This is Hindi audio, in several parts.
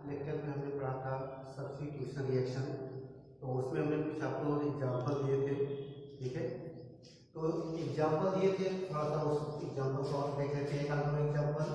लेक्चर में हमने पढ़ा था सब्स्टिट्यूशन रिएक्शन। तो उसमें हमने कुछ आपको एग्जाम्पल दिए थे, ठीक है। तो एग्जाम्पल दिए थे, थोड़ा सा उस एग्जाम्पल को और देख लेते हैं। हम एग्जाम्पल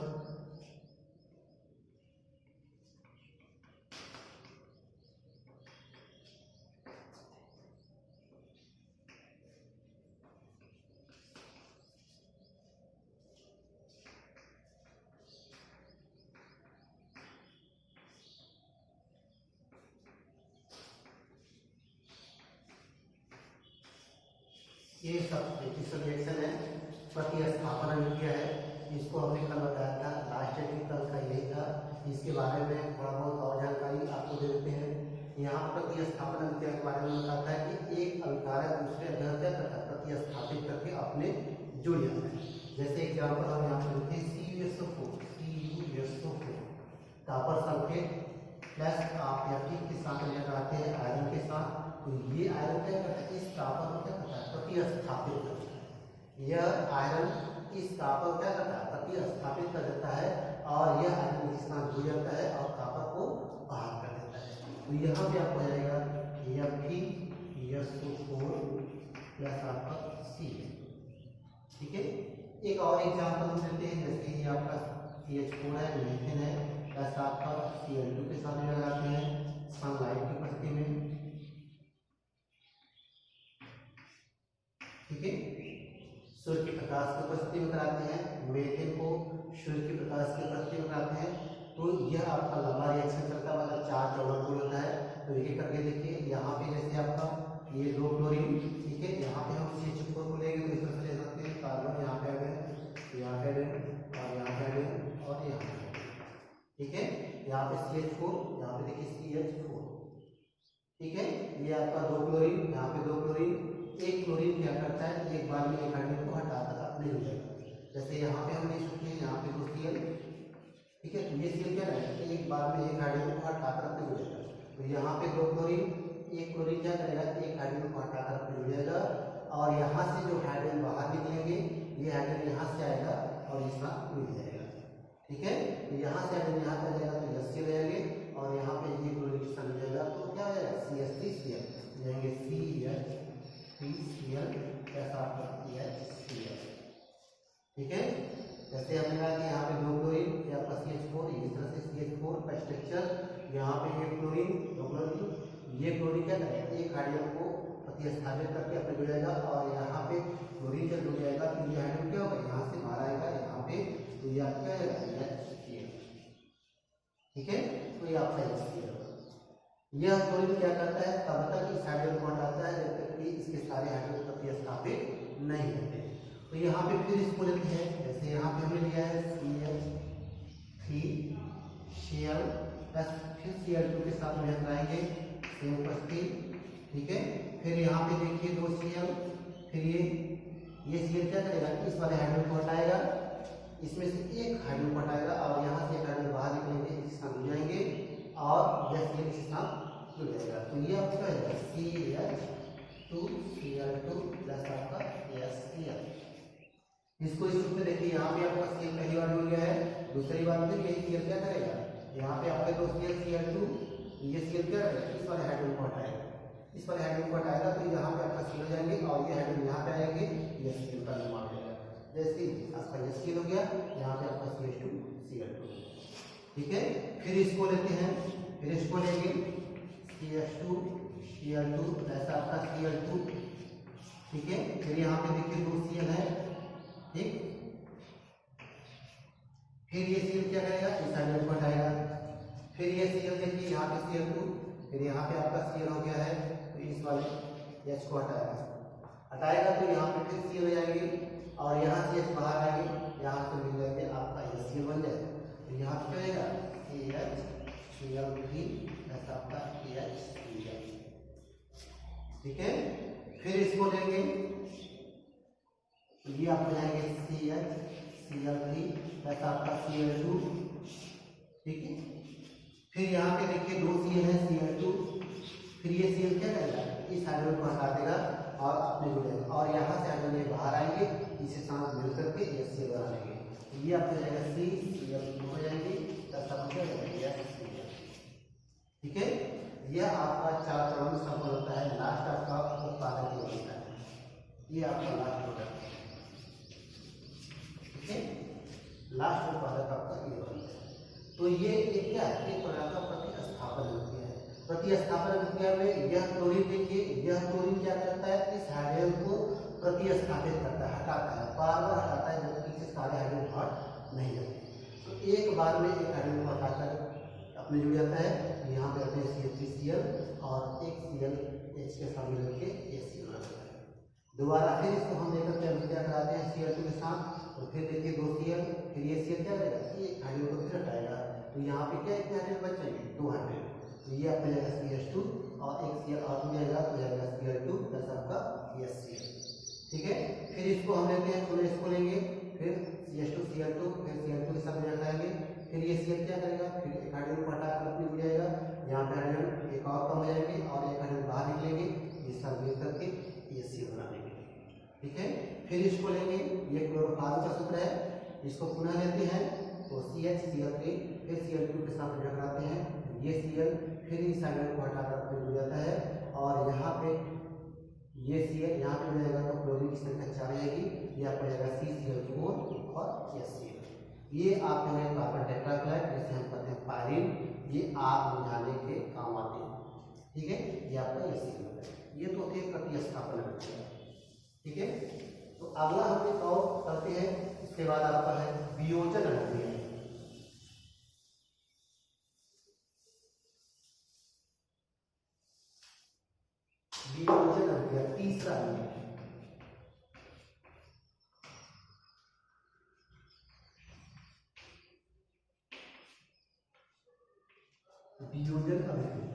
ये सब्स्टिट्यूशन रिएक्शन है, प्रतिस्थापन अभिक्रिया है। इसको हमने कल बताया था, लास्ट डेट कल का यही था। इसके बारे में थोड़ा बहुत और जानकारी आपको दे देते हैं। यहाँ प्रतिस्थापन अभिक्रिया के बारे में बताता है कि एक अभिकारक दूसरे अभिकारक क्या करता है, प्रतिस्थापित करके अपने जुड़ जाता है। जैसे एग्जाम्पल हम यहाँ पर लिखते हैं CuSO4 कॉपर सल्फेट प्लस आप के साथ लगाते हैं आयरन के साथ। तो ये आयरन क्या करता है, इस कॉपर को क्या करता है, प्रतिस्थापित करता है। यह आयरन इस कॉपर क्या करता है, प्रतिस्थापित कर देता है और यह आयरन इसके साथ जुड़ जाता है और कॉपर को बाहर कर देता है। तो यहाँ पे आपको जाएगा FeSO4 प्लस आपका C, ठीक है। एक और एग्जाम्पल हम देते हैं, जैसे ये आपका CH4 है, मीथेन है, प्लस आपका Cl2 के साथ लगाते हैं सनलाइट की उपस्थिति में, ठीक है। सूर्य के प्रकाश की उपस्थिति में कराते हैं, मीथेन को सूर्य के प्रकाश की उपस्थिति में कराते हैं। तो यह आपका लंबा रिएक्शन चलता है, मतलब 4 चौड़क होता है। तो ये करके देखिए, यहाँ पे जैसे आपका ये 2 क्लोरीन, ठीक है। यहाँ पे हम CH4 को लेंगे तो इस तरह से ले सकते हैं, कार्बन यहाँ पे आ गए, यहाँ पे आ गए और यहाँ पे आ गए और यहाँ पे, ठीक है। यहाँ पे CH4, यहाँ पे देखिए CH4, ठीक है। ये आपका 2 क्लोरीन, यहाँ पे 2 क्लोरीन। एक क्लोरीन क्या करता है, एक बार में एक हाइड्रोजन को हटाकर अपने हो जाएगा। जैसे यहाँ पे हम ले सकते हैं, यहाँ पे 2 Cl, ठीक है। तो ये Cl क्या रहेगा, एक बार में एक हाइड्रोजन को हटाकर अपने हो जाएगा। तो यहाँ पे 2 क्लोरीन, एक क्लोरीन क्या करेगा, एक हाइड्रोजन को हटाकर अपने हो जाएगा और यहाँ से जो हाइड्रोजन बाहर निकलेंगे, ये हाइड्रोजन यहाँ से आएगा और इसका मिल जाएगा, ठीक है। तो यहाँ से हाइड्रोजन यहाँ पे जाएगा तो यस ले जाएंगे और यहाँ पे ये क्लोरीन के साथ जाएगा तो क्या हो जाएगा, CH3Cl जाएंगे, CH3Cl प्लस आपका CHCl, ठीक है। जैसे हमने कहा कि यहाँ पे 2 क्लोरीन, ये आपका CH4, इस तरह से CH4 का स्ट्रक्चर, यहाँ पे ये क्लोरीन, 2 क्लोरीन, ये क्लोरीन क्या करेगा, एक हाइड्रोजन को प्रतिस्थापित करके अपने जुड़ जाएगा और यहाँ पे क्लोरीन जब जुड़ जाएगा तो ये हाइड्रोजन क्या होगा, यहाँ से बाहर आएगा यहाँ पे, तो ये आपका क्या आएगा, HCl, ठीक है। तो ये आपका HCl होगा। यह क्लोरीन क्या करता है, तब तक इस हाइड्रोजन को हटाता है जब तक कि इसके सारे हाइड्रोजन प्रतिस्थापित नहीं होते। तो यहाँ पे फिर इसको लेते हैं, जैसे यहाँ पे हमने लिया है CH3Cl प्लस फिर Cl2 के साथ में हटाएंगे सेम उपस्थिति, ठीक है। फिर यहाँ पे देखिए 2 Cl, फिर ये Cl क्या करेगा, इस वाले हाइड्रोजन को हटाएगा, इसमें से एक हाइड्रोजन को हटाएगा और यहाँ से एक हाइड्रोजन बाहर निकलेंगे, इसके साथ जुड़ जाएंगे और यह Cl इसके साथ जुड़ जाएगा। तो ये आपका है CH2Cl2 प्लस आपका HCl। इसको इस रूप में देखिए, यहाँ पे आपका Cl पहली बार जुड़ गया है, दूसरी बार फिर यही Cl क्या करेगा, यहाँ पे आपके 2 Cl2, ये Cl क्या करेगा, इस वाले हाइड्रोजन को हटाएगा, इस वाले हाइड्रोजन को हटाएगा तो यहाँ पे आपका Cl हो जाएंगे और ये हाइड्रोजन यहाँ पे आएंगे, ये Cl का निर्माण हो जाएगा। जैसे आपका ये Cl हो गया, यहाँ पे आपका CH2Cl2, ठीक है। फिर इसको लेते हैं, फिर इसको लेंगे CH2Cl2 प्लस आपका Cl2, ठीक है। फिर यहाँ पे देखिए 2 Cl है, ठीक। फिर ये Cl क्या करेगा, इस हाइड्रोजन को हटाएगा, फिर ये Cl देखिए यहाँ पे Cl2, फिर यहाँ पे आपका Cl हो गया है तो इस वाले H को हटाएगा तो यहाँ पे फिर Cl हो जाएंगे और यहाँ से H बाहर आएंगे, यहाँ से मिल जाएंगे आपका HCl बन जाएगा। तो यहाँ पे क्या आएगा CHCl3 प्लस आपका HCl, ठीक है। फिर इसको लेंगे तो ये आप हो जाएंगे CHCl3 प्लस आपका Cl2, ठीक है। फिर यहाँ पे देखिए 2 Cl है Cl2, फिर ये Cl क्या करेगा, इस हाइड्रोजन को हटा देगा और अपने जुड़ेगा और यहाँ से हाइड्रोजन बाहर आएंगे, इसे साथ मिल करके HCl बना लेंगे। ये आपको जाएगा CCl हो जाएंगे प्लस आपको क्या हो जाएगा HCl, यह आपका 4 चरणों में संपन्न होता है। लास्ट आपका उत्पादक ये बनता है, ये आपका लास्ट प्रोडक्ट है। ठीक है, लास्ट उत्पादक आपका ये बनता है। तो ये क्या है, एक प्रकार का प्रतिस्थापन अभिक्रिया है। प्रतिस्थापन अभिक्रिया में यह क्लोरीन, देखिए यह क्लोरीन क्या करता है, इस हाइड्रोजन को प्रतिस्थापित करता है, हटाता है, बार बार हटाता है, जबकि इससे सारे हाइड्रोजन हट नहीं जाते। तो एक बार में एक हाइड्रोजन को हटाकर अपने जुड़ जाता है, यहाँ पे आते हैं CH3Cl और एक ClH के साथ मिलकर के HCl बना देता है। दोबारा फिर इसको हम लेकर के अभिक्रिया कराते हैं Cl2 के साथ, तो फिर देखिए 2 Cl, फिर ये Cl क्या करेगा, एक हाइड्रोजन को फिर हटाएगा, तो यहाँ पे क्या इतने हाइड्रोजन बच जाएंगे, 2 हाइड्रोजन। तो ये आपको जाएगा CH2 और एक Cl और हो जाएगा, तो जाएगा Cl2 प्लस आपका HCl। ठीक है, फिर इसको हम लेते हैं, पुनः इसको लेंगे, फिर CH2 Cl2, फिर Cl2 के साथ मिलाएंगे, फिर ये Cl क्या करेगा, फिर एक हाइड्रोजन को हटाकर अपनी हो जाएगा, यहाँ पे हाइड्रोजन एक और कम हो जाएंगे और एक हाइड्रोजन बाहर निकलेंगे, ये सब मिल करके HCl बना देंगे। ठीक है, फिर इसको लेंगे, ये क्लोरोफॉर्म का सूत्र है, इसको पुनः लेते हैं, तो CH Cl3, फिर Cl2 के साथ मिलाते हैं, ये Cl, फिर इस हाइड्रोजन को हटाकर अपने हो जाता है, और यहाँ पे ये Cl यहाँ पे हो जाएगा, तो क्लोरीन की संख्या 4 आएगी, ये आपको जाएगा CCl4 और HCl। ये आप जो है कार्बन टेट्राक्लोराइड, जिसे हम कहते हैं पायरीन, ये आग बुझाने के काम आते हैं। ठीक है, ये आपका HCl होता है। ये तो थे प्रतिस्थापन अभिक्रिया। ठीक है, तो अगला हम एक और करते हैं, इसके बाद आपका है वियोजन अभिक्रिया। वियोजन अभिक्रिया तीसरा है। वियोजन अभिक्रिया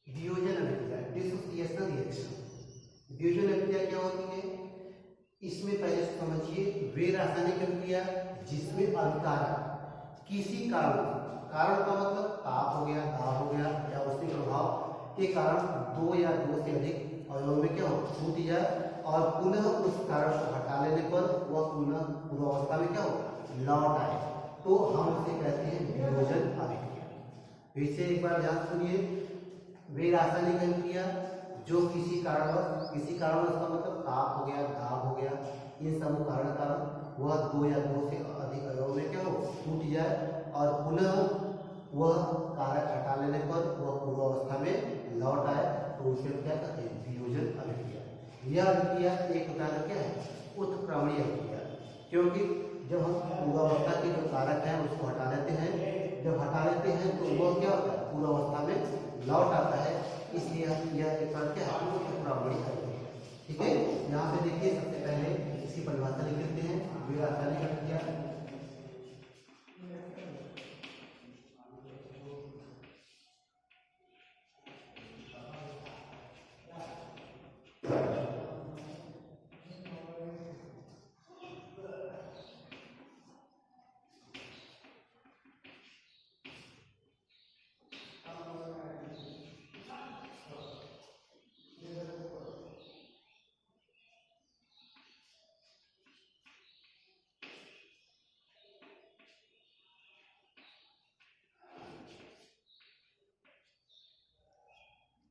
वियोजन अभिक्रिया डिसोसिएशन रिएक्शन। वियोजन अभिक्रिया क्या होती है, इसमें पहले समझिए, वे रासायनिक अभिक्रिया जिसमें अभिकारक किसी कारण का मतलब ताप हो गया, दाब हो गया, या उसके प्रभाव के कारण 2 या 2 से अधिक अवयवों में क्या हो, छूट जाए, और पुनः उस कारण को हटा लेने पर वह पुनः पूर्वावस्था में क्या हो, लौट आए, तो हम उसे कहते हैं वियोजन अभिक्रिया। फिर से एक बार ध्यान सुनिए, वे रासायनिक अभिक्रिया जो किसी कारणवश का मतलब ताप हो गया, दाब हो गया, इन सब कारण वह 2 या 2 से अधिक अवयवों में क्या हो, टूट जाए, और पुनः वह कारक हटा लेने पर वह पूर्वावस्था में लौट आए, तो उसे क्या कहते हैं, वियोजन अभिक्रिया। यह अभिक्रिया एक प्रकार का क्या है, उत्क्रमणीय अभिक्रिया, क्योंकि जब हम पूर्वावस्था के जो कारक हैं उसको हटा लेते हैं, जब हटा लेते हैं तो वह क्या होता है, पूर्वावस्था में लौट आता है, इसलिए यह एक बार क्या है, उत्क्रमणीय अभिक्रिया। ठीक है, यहाँ पे देखिए सबसे पहले इसकी परिभाषा लिख लेते हैं, वे रासायनिक अभिक्रिया।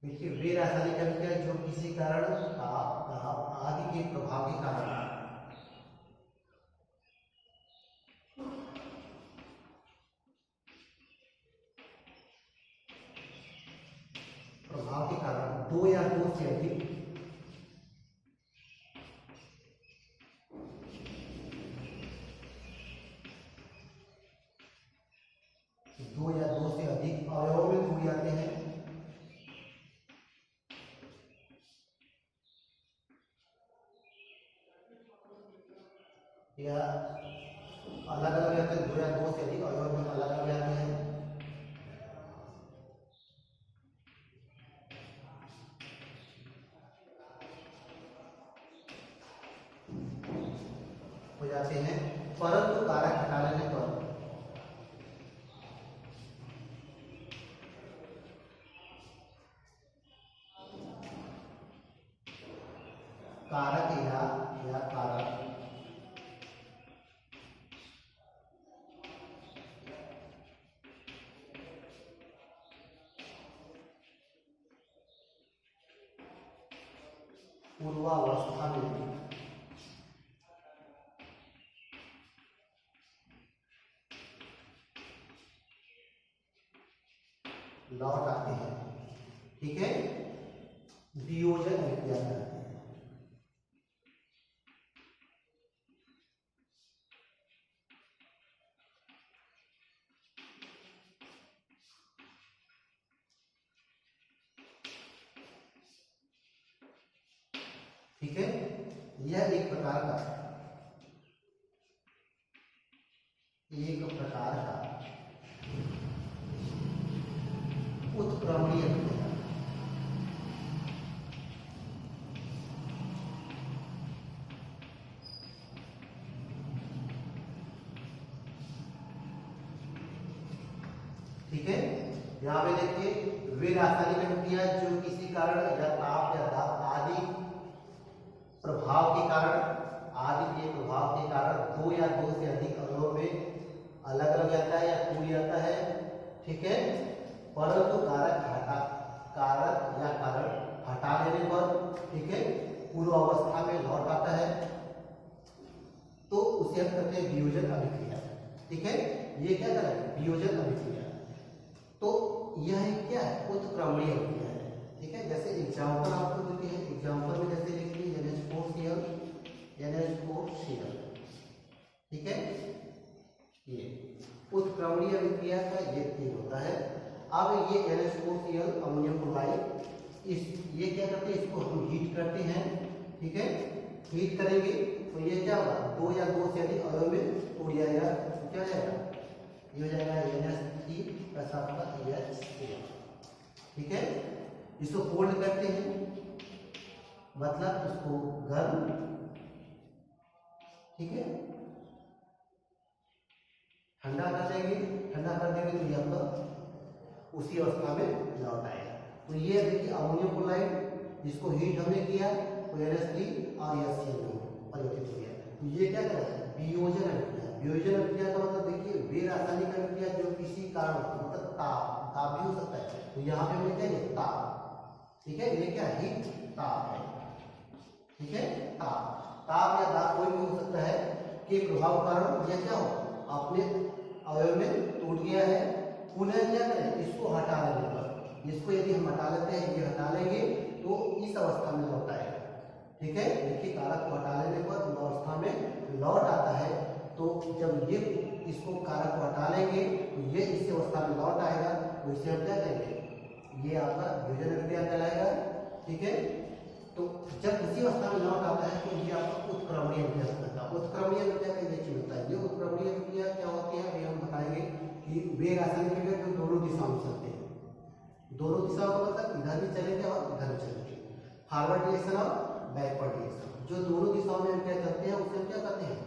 देखिए, वे रासायनिक अभिक्रिया जो किसी कारण ताप, दाब आदि के प्रभाव के कारण प्रभाव के कारण 2 या 2 से अधिक अवयवों में टूट जाते हैं, या अलग अलग जाते हैं, 2 या 2 से अधिक अवयवों में अलग अलग जाते हैं। हो जाते हैं, परंतु कारक हटा लेने पर कारक या कारक पूर्वावस्था में लौट आते हैं, ठीक है, वियोजन अभिक्रिया करते हैं। ठीक है, यह एक प्रकार का उत्क्रमणीय अभिक्रिया। ठीक है, यहाँ पे देखिए वे रासायनिक अभिक्रिया जो किसी कारण या ताप या दाब आदि प्रभाव के कारण दो या दो से अधिक अणुओं में अलग अलग जाता है या टूट जाता है, ठीक है, परंतु कारक या कारण हटा देने पर, ठीक है, पूर्व अवस्था में लौट आता है, तो उसे हम कहते हैं वियोजन अभिक्रिया। ठीक है, ये क्या कर रहा है, वियोजन अभिक्रिया। तो यह क्या है, उत्क्रमणीय अभिक्रिया है। ठीक है, जैसे एग्जांपल आपको देते हैं, एग्जांपल में जैसे लिख ली NH4Cl, ठीक है, ये उत्क्रमणीय अभिक्रिया का ये तीन होता है। अब ये NH4Cl अमोनियम क्लोराइड, ये क्या करते हैं, इसको हम हीट करते हैं, ठीक है, हीट करेंगे तो ये क्या होगा, दो या दो से अधिक अणुओं में टूट जाएगा, क्या जाएगा, ये हो जाएगा NH3 प्लस आपका HCl। ठीक है, इसको कोल्ड करते हैं, मतलब इसको गर्म, ठीक है, ठंडा कर देंगे, ठंडा कर देंगे तो ये आपका उसी अवस्था में लौट आएगा। तो ये देखिए अमोनियम क्लोराइड, जिसको हीट हमने किया तो NH3 और HCl में परिवर्तित हो गया। तो ये क्या कर रहा है, वियोजन अभिक्रिया। वियोजन अभिक्रिया का मतलब देखिए वे रासायनिक अभिक्रिया जो किसी कारण मतलब ताप भी हो सकता है, तो यहाँ पे हमने क्या है, ताप, ठीक है, ये क्या हीट, ताप है, ठीक है, ताप या दाब कोई भी हो सकता है के प्रभाव कारण यह क्या हो, अपने अवयव में टूट गया है, पुनः क्या करें, इसको हटा लेने पर, इसको यदि हम हटा लेते हैं, ये हटा लेंगे तो इस अवस्था में लौट आएगा। ठीक है, देखिए कारक को हटा लेने पर अवस्था में लौट आता है, तो जब ये इसको कारक को हटा लेंगे तो ये इस अवस्था में लौट आएगा, तो इसे हम क्या कहेंगे, ये आपका वियोजन अभिक्रिया कहलाएगा। ठीक है, तो जब उसी अवस्था में लौट आता है तो ये आपका उत्क्रमणीय अभिक्रिया होता है। उत्क्रमणीय अभिक्रिया का ये चीज होता है, ये उत्क्रमणीय अभिक्रिया क्या होती है, अभी हम बताएंगे कि वे रासायनिक अभिक्रिया जो दोनों दिशाओं में चलते हैं, दोनों दिशाओं का मतलब इधर भी चलेंगे और इधर भी चलेंगे, फॉरवर्ड डायरेक्शन और बैकवर्ड डायरेक्शन, जो दोनों दिशाओं में अभिक्रिया चलते हैं उसे हम क्या कहते हैं,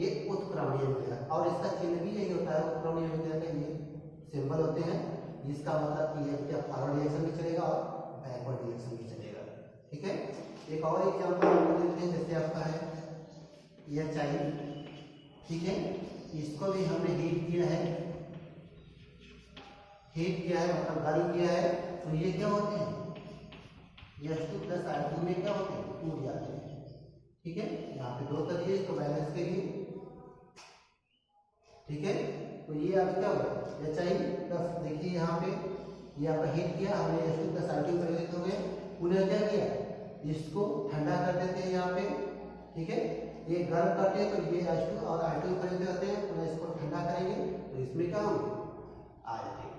ये उत्क्रमणीय अभिक्रिया। और इसका चिन्ह भी यही होता है, उत्क्रमणीय अभिक्रिया का ये सिंबल होते हैं, जिसका मतलब कि ये क्या फॉरवर्ड डायरेक्शन में चलेगा और बैकवर्ड डायरेक्शन में चलेगा। ठीक है, एक और एग्जांपल हम लेते हैं, जैसे आपका है यह चाहिए, ठीक है, इसको भी हमने हीट किया है, मतलब गर्म किया है, तो ये क्या होते हैं, H2 प्लस H2 में क्या होते हैं, टूट जाते हैं। ठीक है, यहाँ पे दो करिए इसको बैलेंस करिए। ठीक है, तो ये आपका क्या होगा, HI प्लस, देखिए यहाँ पे ये आपका हीट किया हमने, H2 प्लस H2 परिवर्तित हो गए, पुनः क्या किया, इसको ठंडा कर देते हैं यहाँ पे। ठीक है, ये गर्म करते हैं तो ये H2 और I2 परिवर्तित होते हैं, पुनः इसको ठंडा करेंगे तो इसमें क्या होंगे, आ जाएंगे।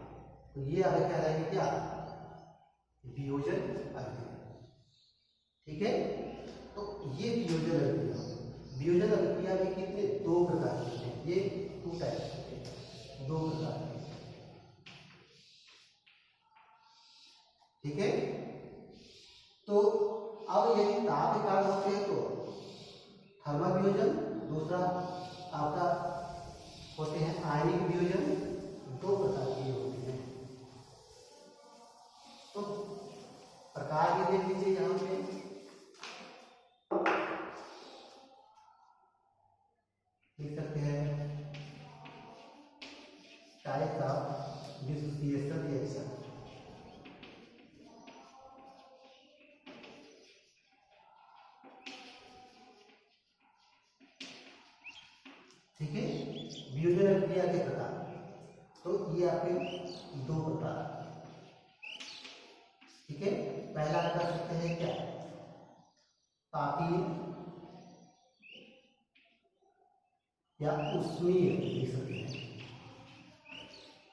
तो ये आपका क्या रहेगा, क्या वियोजन अभिक्रिया। ठीक है, तो ये वियोजन अभिक्रिया में कितने, दो प्रकार के हैं, ये टू टाइप्स होते हैं, दो प्रकार के। ठीक है, तो अब यदि ताप के कारण होते हैं तो थर्मल वियोजन, दूसरा आपका होते हैं आयनिक वियोजन, दो प्रकार के होते हैं। तो प्रकार ये देख लीजिए यहाँ पे, अभिक्रिया के प्रकार। तो ये आपके दो प्रकार, ठीक है। पहला कर सकते हैं क्या, तापीय या उष्मीय लिख सकते हैं,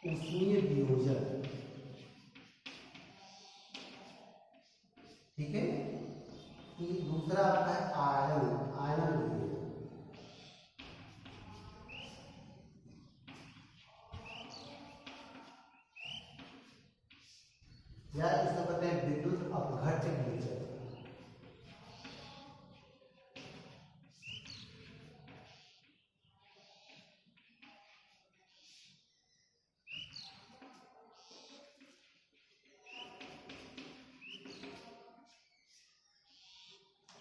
उष्मीय वियोजन, ठीक है। दूसरा आपका है आयन वियोजन, या इसको कहते हैं विद्युत अपघट्य वियोजन।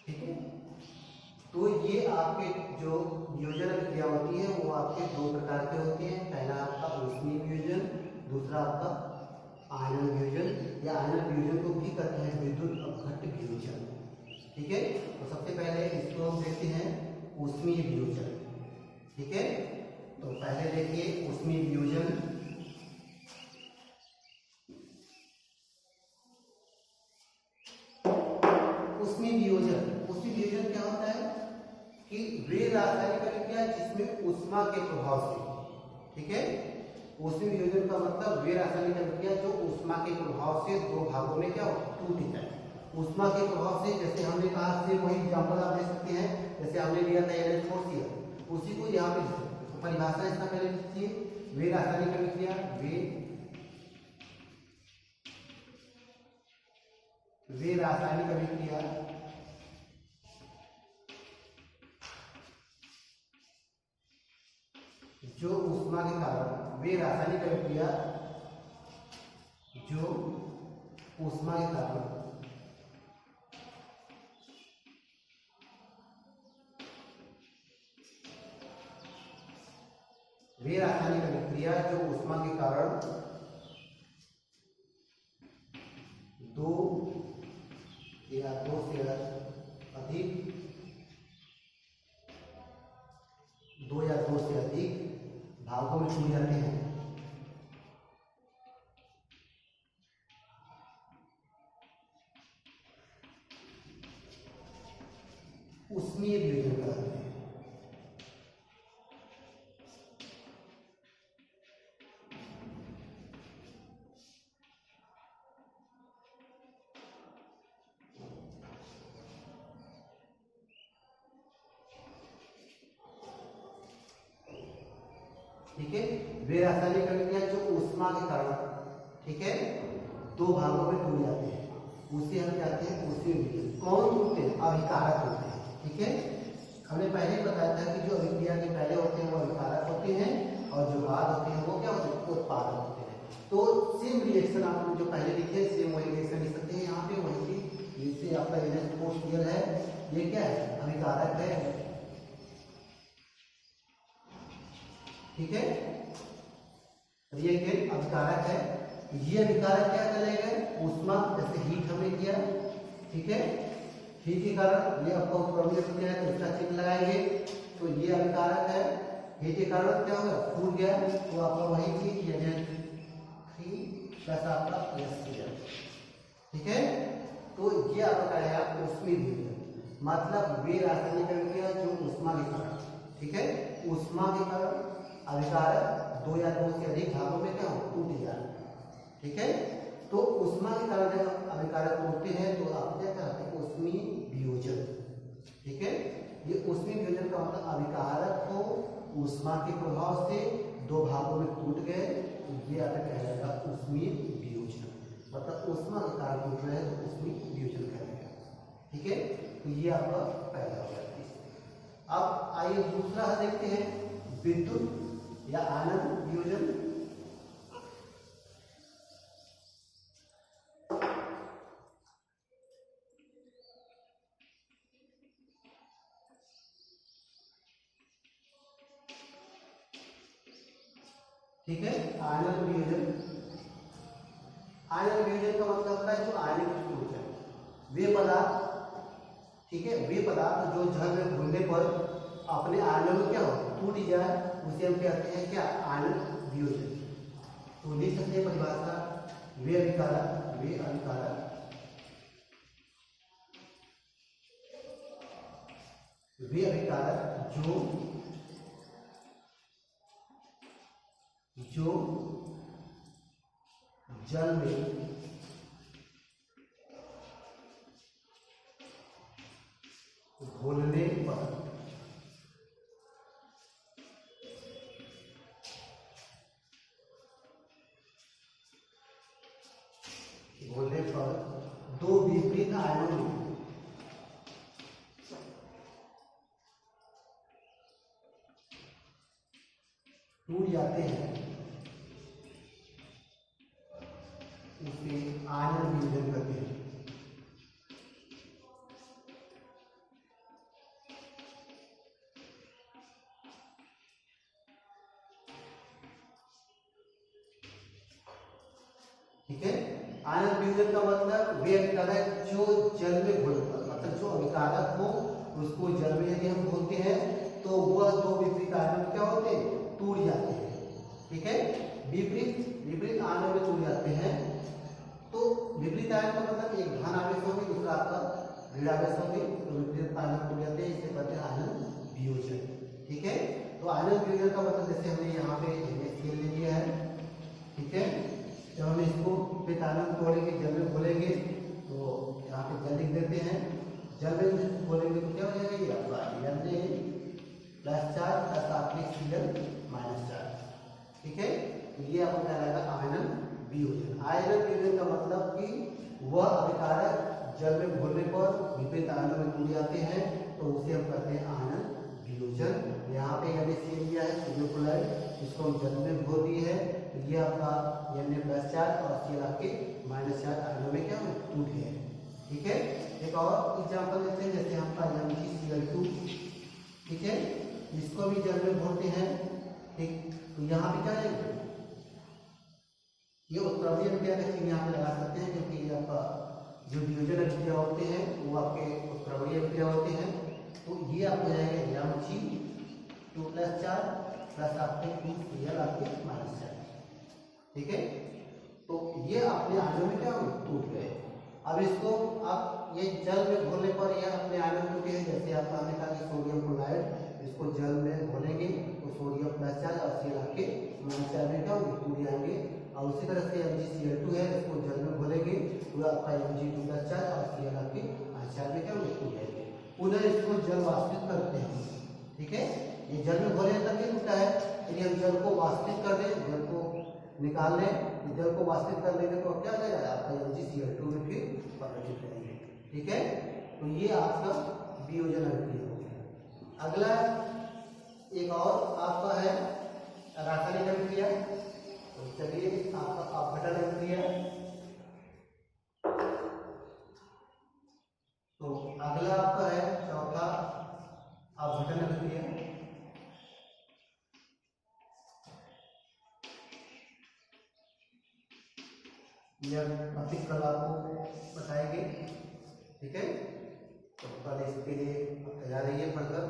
ठीक है, तो ये आपके जो वियोजन अभिक्रिया होती है वो आपके दो प्रकार के होते हैं। पहला आपका ऊष्मीय वियोजन, दूसरा आपका आयनन वियोजन, या आयनन वियोजन को भी कहते हैं विद्युत अपघट्य वियोजन, ठीक है। तो सबसे पहले इसको हम देखते हैं ऊष्मीय वियोजन, ठीक है। तो पहले देखिए ऊष्मीय वियोजन। ऊष्मीय वियोजन क्या होता है कि वे रासायनिक अभिक्रिया जिसमें ऊष्मा के प्रभाव से, ठीक है। ऊष्मीय वियोजन का मतलब वे रासायनिक अभिक्रिया जो ऊष्मा के प्रभाव से दो भागों में क्या टूट जाए। ऊष्मा के प्रभाव से, जैसे हमने कहा से वही एग्जांपल आप दे सकते हैं, जैसे हमने लिया था NH4Cl, उसी को यहाँ पे परिभाषा इसका पहले लिखिए, वे रासायनिक अभिक्रिया, वे रासायनिक अभिक्रिया जो ऊष्मा के कारण, वे रासायनिक अभिक्रिया जो ऊष्मा के कारण वे रासायनिक अभिक्रिया जो ऊष्मा के कारण दो या दो से अधिक भागों में टूट जाते हैं। ऊष्मीय वियोजन कहलाते हैं। ठीक है, वे रासायनिक अभिक्रिया जो ऊष्मा के कारण, ठीक है, दो भागों में टूट जाते हैं, उसे हम कहते हैं ऊष्मीय वियोजन। कौन टूटते हैं? अभिकारक होते हैं, ठीक है। हमने पहले ही बताया था कि जो अभिक्रिया के पहले होते हैं वो अभिकारक होते हैं और जो बाद होते हैं वो क्या होते हैं? उत्पादक होते हैं। तो सेम रिएक्शन आपने जो पहले लिखे सेम वही रिएक्शन लिख सकते हैं यहाँ पे, वही चीज। जैसे आपका NH4Cl है, ये क्या है? अभिकारक है, ठीक है। रिएक्टेंट अभिकारक है। ये अभिकारक क्या करेगा? ऊष्मा, जैसे हीट हमने किया, ठीक है, हीट के कारण ये आपका उत्क्रमण किया है तो इसका चिन्ह लगाएंगे, तो ये अभिकारक है। हीट के कारण क्या होगा? टूट गया, तो आपका वही चीज NH3 प्लस आपका HCl, ठीक है। तो ये आपका है ऊष्मीय वियोजन, मतलब वे रासायनिक अभिक्रिया जो ऊष्मा के कारण, ठीक है, ऊष्मा के कारण अभिकारक दो या दो से अधिक भागों में क्या हो? टूट जाए, ठीक है। तो ऊष्मा के कारण जब अभिकारक टूटते हैं तो आप क्या कहते हैं? ऊष्मीय वियोजन, ठीक है। ये ऊष्मीय वियोजन का मतलब अभिकारक को ऊष्मा के प्रभाव से दो भागों में टूट गए, ये आपका कहलाएगा ऊष्मीय वियोजन। मतलब ऊष्मा के कारण टूट रहे हैं तो ऊष्मीय वियोजन कहलाएगा, ठीक है। तो ये आपका पहला हो गया। अब आइए दूसरा देखते हैं, विद्युत या आयनन वियोजन। ठीक है, आयनन वियोजन। आयनन वियोजन का मतलब होता है जो आयनिक टूट जाए, वे पदार्थ, ठीक है, वे पदार्थ जो जल में घुलने पर अपने आयनों में क्या हो? टूट जाए, उसे हम कहते हैं क्या, आयन वियोजन। तो लिख सकते हैं परिभाषा, वे अभिकारक जो जल में घोलने पर दो विपरीत आयनों में टूट जाते हैं, उसे आयन वियोजन कहते हैं। ठीक है, आयन वियोजन का मतलब वे अभिकारक जो जल में घुल, मतलब जो अभिकारक हो उसको जल में यदि हम घोलते हैं तो वह दो विपरीत आयनों में क्या होते हैं, टूट जाते हैं। ठीक है, विपरीत आयनों में टूट जाते हैं। तो विपरीत आयन का मतलब एक धन आवेश होगी, दूसरा आपका ऋण आवेश होगी, तो विपरीत आयन टूट जाते हैं, इसे कहते हैं आयन वियोजन। ठीक है, तो आयन वियोजन का मतलब जैसे हमने यहाँ पे NaCl ले लिया है। ठीक है, जब हम इसको विपरीत आयन तोड़ेंगे, जल में घोलेंगे, तो यहाँ पे जल लिख देते हैं। जल में घोलेंगे तो क्या हो जाएगा, ये आपका Na+4 प्लस आपके Cl -4। ठीक है, तो ये आपको कहलाएगा आयनन वियोजन। आयनन वियोजन का मतलब कि वह अभिकारक जल में घोलने पर विपरीत आयनों में टूट जाते हैं, तो उसे हम कहते हैं आयनन वियोजन। यहाँ पे NaCl लिया है, सोडियम क्लोराइड, इसको हम जल में घोल दिए है, तो ये आपका Na+4 और Cl आपके -4 आयनों में क्या टूट गए हैं। ठीक है, एक और एग्जाम्पल लेते हैं, जैसे आपका MgCl2। ठीक है, इसको भी जल में घोलते हैं। ठीक, तो यहाँ पे क्या है, ये उत्प्लवनीय अभिक्रिया का चिन्ह यहाँ पे लगा सकते हैं, क्योंकि ये आपका जो वियोजन अभिक्रिया होते हैं वो आपके उत्प्लवनीय अभिक्रिया होते हैं। तो ये आपको जाएगा Mg2+4 प्लस आपके 2Cl आपके -4। ठीक है, तो ये अपने आयनों में क्या हो टूट गए। अब इसको आप ये जल में घोलने पर यह अपने आयनों टूटे हैं। जैसे आपका हमने कहा कि सोडियम क्लोराइड, इसको जल में घोलेंगे तो सोडियम +4 और Cl आपके -4 में क्या होंगे, टूट जाएंगे। और उसी तरह से MgCl2 है, इसको जल में घोलेंगे तो आपका Mg2+4 और Cl आपके -4 में क्या होंगे, टूट जाएंगे। पुनः इसको जल वाष्पित करते हैं। ठीक है, ये जल में घोले तब ये टूटा है, यदि हम जल को वाष्पित कर दें, जल को निकाल लें, जल को वाष्पित कर लेंगे तो क्या हो जाएगा, आपका MgCl2 में फिर परिवर्तित करेंगे। ठीक है, तो ये आपका वियोजन अभिक्रिया हो गया। अगला एक और आपका है रासायनिक अभिक्रिया। तो चलिए आपका अपघटन अभिक्रिया। तो अगला आपका है चौथा अपघटन अभिक्रिया। यह अधिक कल आपको बताएंगे। ठीक है, तो पहले इसके लिए तैयार रहिए पढ़कर।